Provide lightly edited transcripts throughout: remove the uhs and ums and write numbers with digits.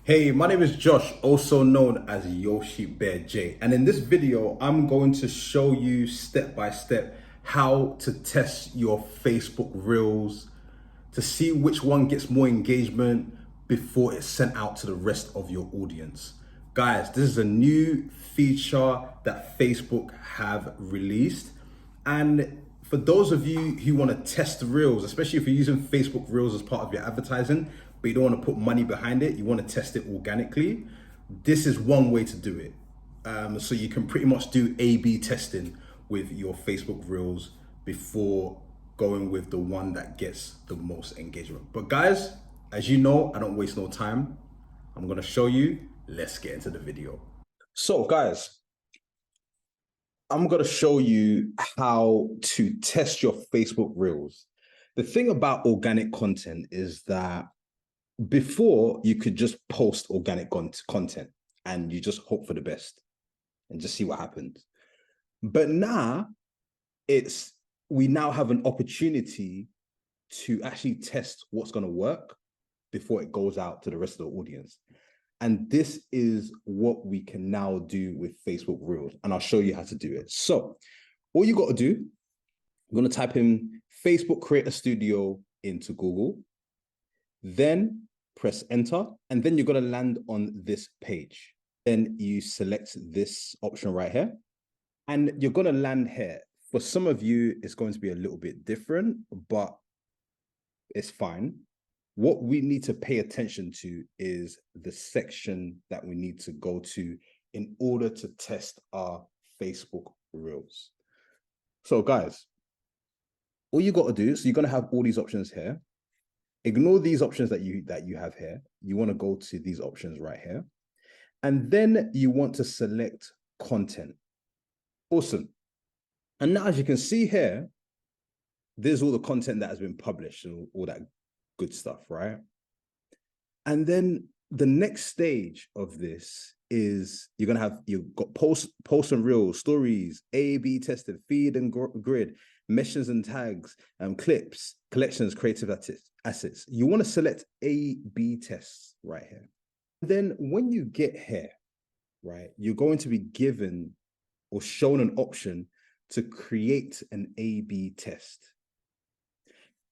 Hey, my name is Josh, also known as Yoshi Bear J. And in this video, I'm going to show you step by step how to test your Facebook Reels to see which one gets more engagement before it's sent out to the rest of your audience. Guys, this is a new feature that Facebook have released. And for those of you who want to test the Reels, especially if you're using Facebook Reels as part of your advertising, but you don't want to put money behind it, you want to test it organically, this is one way to do it. So you can pretty much do A/B testing with your Facebook Reels before going with the one that gets the most engagement. But guys, as you know, I don't waste no time. I'm gonna show you. Let's get into the video. So guys, I'm going to show you how to test your Facebook Reels. The thing about organic content is that before you could just post organic content and you just hope for the best and just see what happens. But now we now have an opportunity to actually test what's going to work before it goes out to the rest of the audience. And this is what we can now do with Facebook Reels. And I'll show you how to do it. So all you got to do, I'm going to type in Facebook Creator Studio into Google, then press enter, and then you're going to land on this page. Then you select this option right here, and you're going to land here. For some of you, it's going to be a little bit different, but it's fine. What we need to pay attention to is the section that we need to go to in order to test our Facebook Reels. So guys, all you got to do, so you're going to have all these options here. Ignore these options that you have here. You want to go to these options right here. And then you want to select content. Awesome. And now as you can see here, there's all the content that has been published and all that good stuff, right? And then the next stage of this is you've got post and reels, stories, A/B tested, feed and grid, meshes and tags, clips, collections, creative assets. You want to select A/B tests right here. Then when you get here, right, you're going to be given or shown an option to create an A/B test.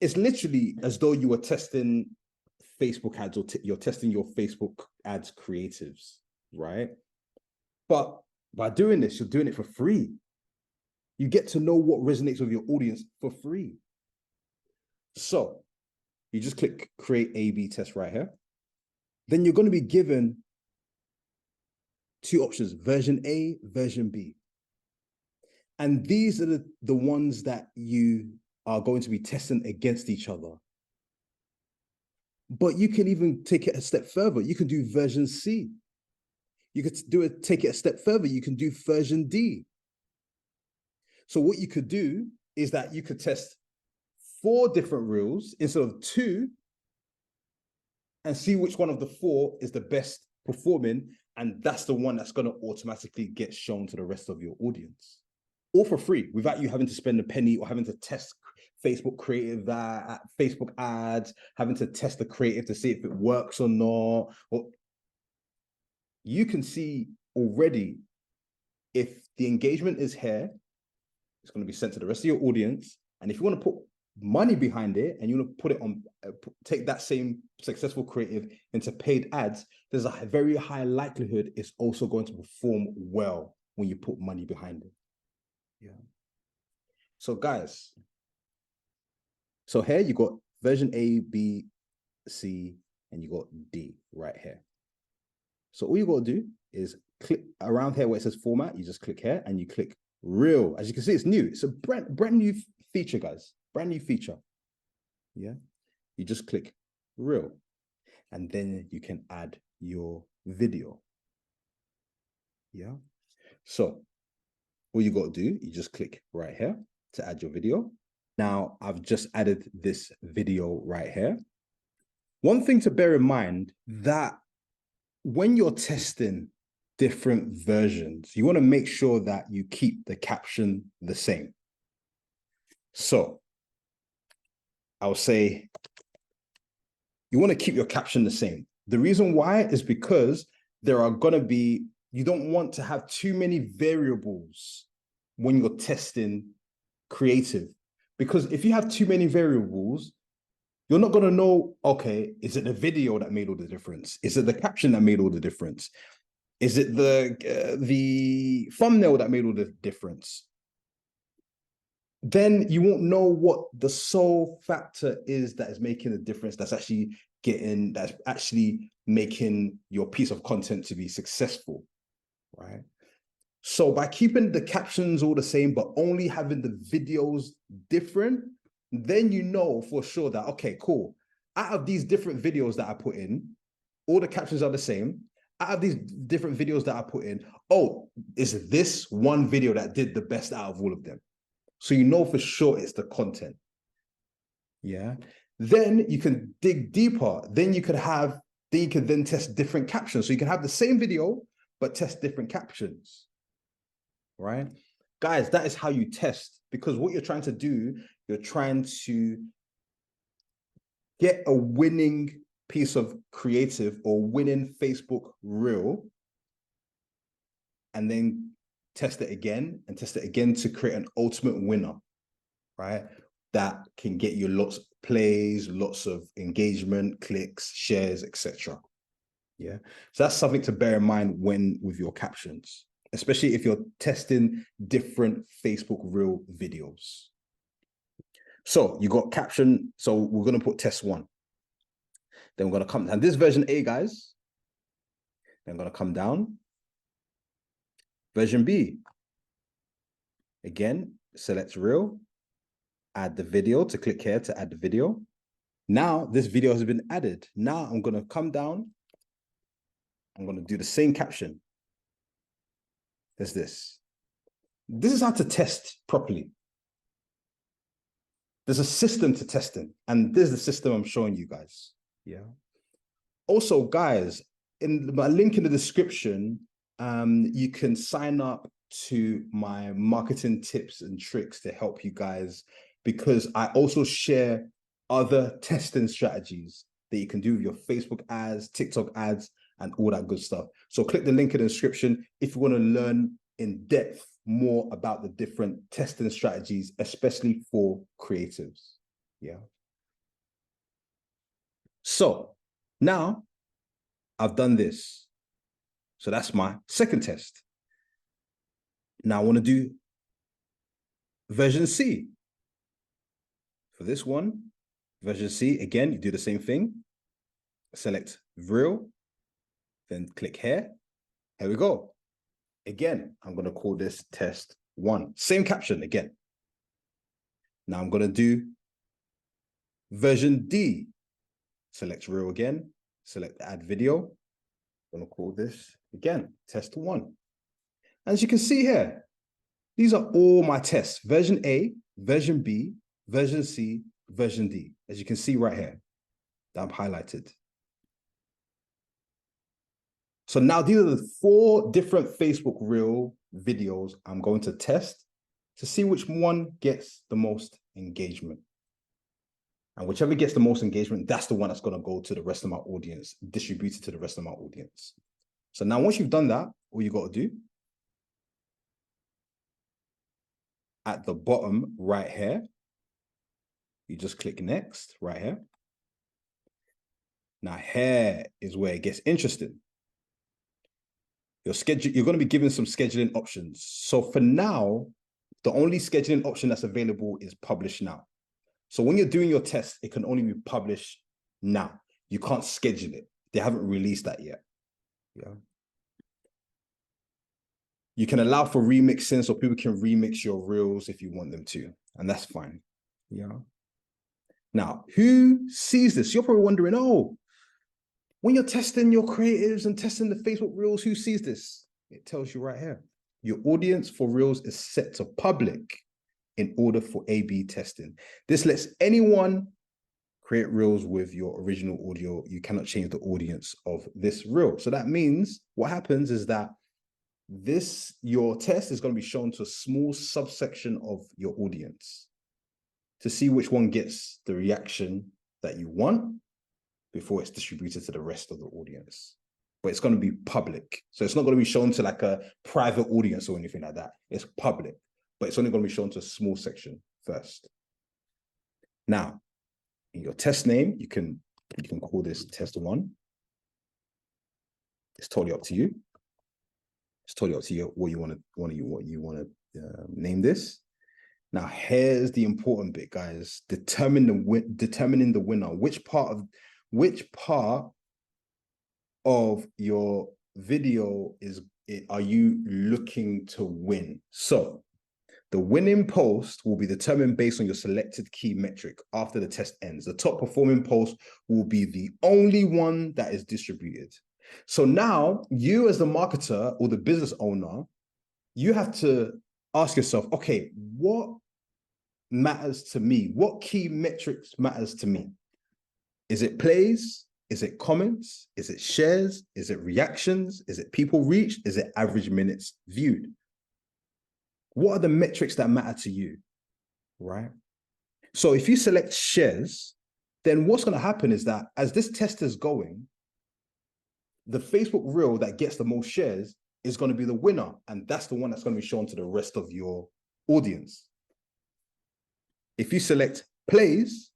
It's literally as though you were testing Facebook ads or you're testing your Facebook ads creatives, right? But by doing this, you're doing it for free. You get to know what resonates with your audience for free. So you just click create A/B test right here. Then you're going to be given two options, version A, version B. And these are the ones that you are going to be testing against each other. But you can even take it a step further. You can do version C. You could take it a step further. You can do version D. So what you could do is that you could test 4 different reels instead of 2 and see which one of the 4 is the best performing. And that's the one that's going to automatically get shown to the rest of your audience. All for free, without you having to spend a penny or having to test Facebook creative, Facebook ads, having to test the creative to see if it works or not. Or you can see already if the engagement is here, it's going to be sent to the rest of your audience. And if you want to put money behind it and you want to put it on, take that same successful creative into paid ads, there's a very high likelihood it's also going to perform well when you put money behind it. Yeah. So guys, so here you got version A, B, C, and you got D right here. So all you got to do is click around here where it says format. You just click here and you click reel. As you can see, it's new. It's a brand new feature, guys. Brand new feature. Yeah. You just click reel, and then you can add your video. Yeah. So all you got to do, you just click right here to add your video. Now I've just added this video right here. One thing to bear in mind that when you're testing different versions, you want to make sure that you keep the caption the same. So I would say you want to keep your caption the same. The reason why is because there are going to be, you don't want to have too many variables when you're testing creative. Because if you have too many variables, you're not going to know, okay, is it the video that made all the difference? Is it the caption that made all the difference? Is it the thumbnail that made all the difference? Then you won't know what the sole factor is that is making the difference, that's actually making your piece of content to be successful, right? So by keeping the captions all the same, but only having the videos different, then you know for sure that, okay, cool. Out of these different videos that I put in, all the captions are the same. Out of these different videos that I put in, oh, is this one video that did the best out of all of them? So you know for sure it's the content. Yeah. Then you can dig deeper. Then you could then test different captions. So you can have the same video, but test different captions. Right? Guys, that is how you test, because what you're trying to do, you're trying to get a winning piece of creative or winning Facebook reel, and then test it again and test it again to create an ultimate winner, right? That can get you lots of plays, lots of engagement, clicks, shares, etc. Yeah. So that's something to bear in mind when with your captions, especially if you're testing different Facebook reel videos. So you got caption. So we're going to put test 1. Then we're going to come, and this version A, guys. Then I'm going to come down. Version B. Again, select reel, add the video, to click here to add the video. Now this video has been added. Now I'm going to come down. I'm going to do the same caption. There's this. This is how to test properly. There's a system to testing, and this is the system I'm showing you guys. Yeah. Also, guys, in my link in the description, you can sign up to my marketing tips and tricks to help you guys, because I also share other testing strategies that you can do with your Facebook ads, TikTok ads, and all that good stuff. So click the link in the description if you want to learn in depth more about the different testing strategies, especially for creatives. Yeah. So now I've done this. So that's my second test. Now I want to do version C. For this one, version C, again, you do the same thing. Select reel, then click here. Here we go. Again, I'm going to call this test 1. Same caption again. Now I'm going to do version D. Select reel again, select add video. I'm going to call this again, test 1. As you can see here, these are all my tests. Version A, version B, version C, version D. As you can see right here, that I've highlighted. So now these are the 4 different Facebook reel videos I'm going to test to see which one gets the most engagement. And whichever gets the most engagement, that's the one that's going to go to the rest of my audience, distributed to the rest of my audience. So now once you've done that, all you got to do, at the bottom right here, you just click next right here. Now here is where it gets interesting. You're going to be given some scheduling options. So for now, the only scheduling option that's available is publish now. So when you're doing your test, it can only be published now. You can't schedule it. They haven't released that yet. Yeah. You can allow for remixing, so people can remix your reels if you want them to, and that's fine. Yeah. Now, who sees this? You're probably wondering, oh, when you're testing your creatives and testing the Facebook reels, who sees this? It tells you right here. Your audience for reels is set to public in order for A/B testing. This lets anyone create reels with your original audio. You cannot change the audience of this reel. So that means what happens is that your test is going to be shown to a small subsection of your audience to see which one gets the reaction that you want. before it's distributed to the rest of the audience. But it's going to be public. So it's not going to be shown to like a private audience or anything like that. It's public, but it's only going to be shown to a small section first. Now, in your test name, you can call this test one. It's totally up to you. It's totally up to you what you want to name this. Now, here's the important bit, guys. Determining the winner. Which part of your video are you looking to win? So the winning post will be determined based on your selected key metric after the test ends. The top performing post will be the only one that is distributed. So now you as the marketer or the business owner, you have to ask yourself, okay, what matters to me? What key metrics matters to me? Is it plays? Is it comments? Is it shares? Is it reactions? Is it people reached? Is it average minutes viewed? What are the metrics that matter to you, right? So if you select shares, then what's going to happen is that as this test is going, the Facebook reel that gets the most shares is going to be the winner. And that's the one that's going to be shown to the rest of your audience. If you select plays,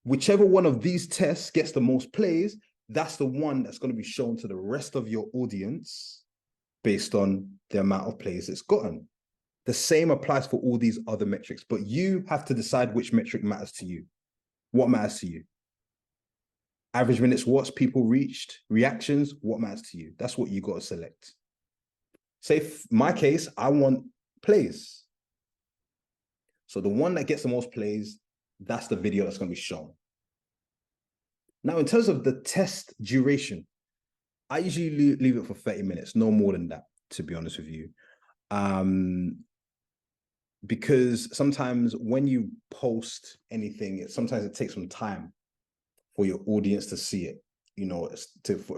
whichever one of these tests gets the most plays, that's the one that's going to be shown to the rest of your audience based on the amount of plays it's gotten. The same applies for all these other metrics, but you have to decide which metric matters to you. What matters to you? Average minutes watched, people reached, reactions, what matters to you? That's what you got to select. Say, my case, I want plays. So the one that gets the most plays, that's the video that's going to be shown. Now, in terms of the test duration, I usually leave it for 30 minutes, no more than that, to be honest with you. Because sometimes when you post anything, sometimes it takes some time for your audience to see it, you know,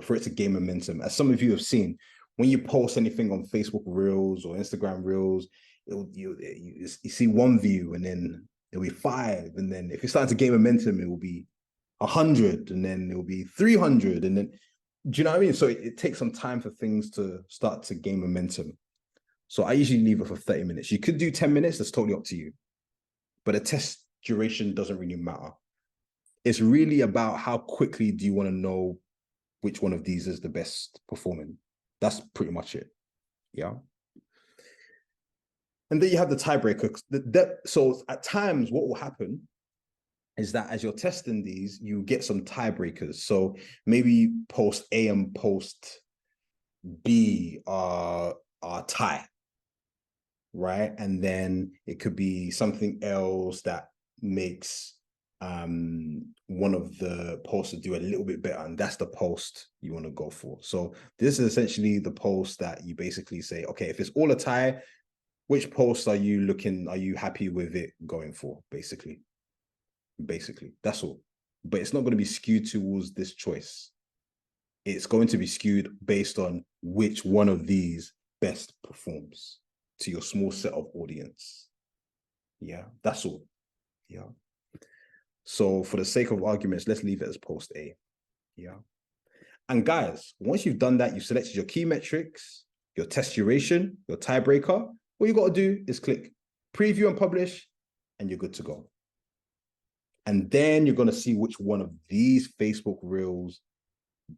for it to gain momentum. As some of you have seen, when you post anything on Facebook Reels or Instagram Reels, you see one view and then it'll be 5. And then if you're starting to gain momentum, it will be 100 and then it will be 300. And then, do you know what I mean? So it takes some time for things to start to gain momentum. So I usually leave it for 30 minutes. You could do 10 minutes. That's totally up to you. But a test duration doesn't really matter. It's really about how quickly do you want to know which one of these is the best performing. That's pretty much it. Yeah. And then you have the tiebreaker. So at times, what will happen is that as you're testing these, you get some tiebreakers. So maybe post A and post B are tie, right? And then it could be something else that makes one of the posts to do a little bit better, and that's the post you want to go for. So this is essentially the post that you basically say, okay, if it's all a tie, which post are you happy with it going for? Basically, that's all. But it's not going to be skewed towards this choice. It's going to be skewed based on which one of these best performs to your small set of audience. Yeah, that's all. Yeah. So for the sake of arguments, let's leave it as post A. Yeah. And guys, once you've done that, you've selected your key metrics, your test duration, your tiebreaker. What you got to do is click preview and publish, and you're good to go. And then you're going to see which one of these Facebook Reels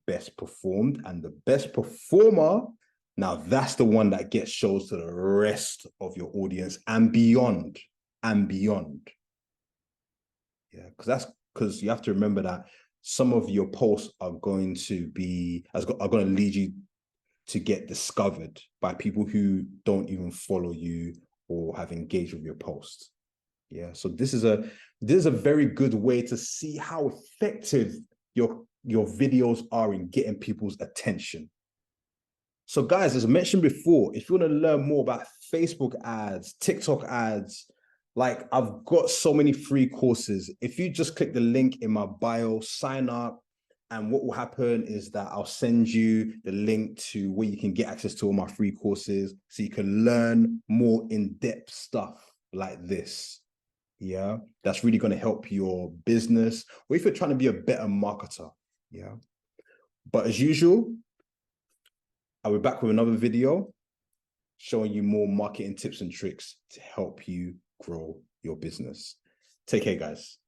best performed. And the best performer, now that's the one that gets shows to the rest of your audience and beyond. Yeah, because you have to remember that some of your posts are going to lead you to get discovered by people who don't even follow you or have engaged with your post. Yeah, so this is a very good way to see how effective your videos are in getting people's attention. So guys, as I mentioned before, if you want to learn more about Facebook ads, TikTok ads, like I've got so many free courses. If you just click the link in my bio, sign up, and what will happen is that I'll send you the link to where you can get access to all my free courses so you can learn more in-depth stuff like this. Yeah, that's really going to help your business, or if you're trying to be a better marketer. Yeah. But as usual, I'll be back with another video showing you more marketing tips and tricks to help you grow your business. Take care, guys.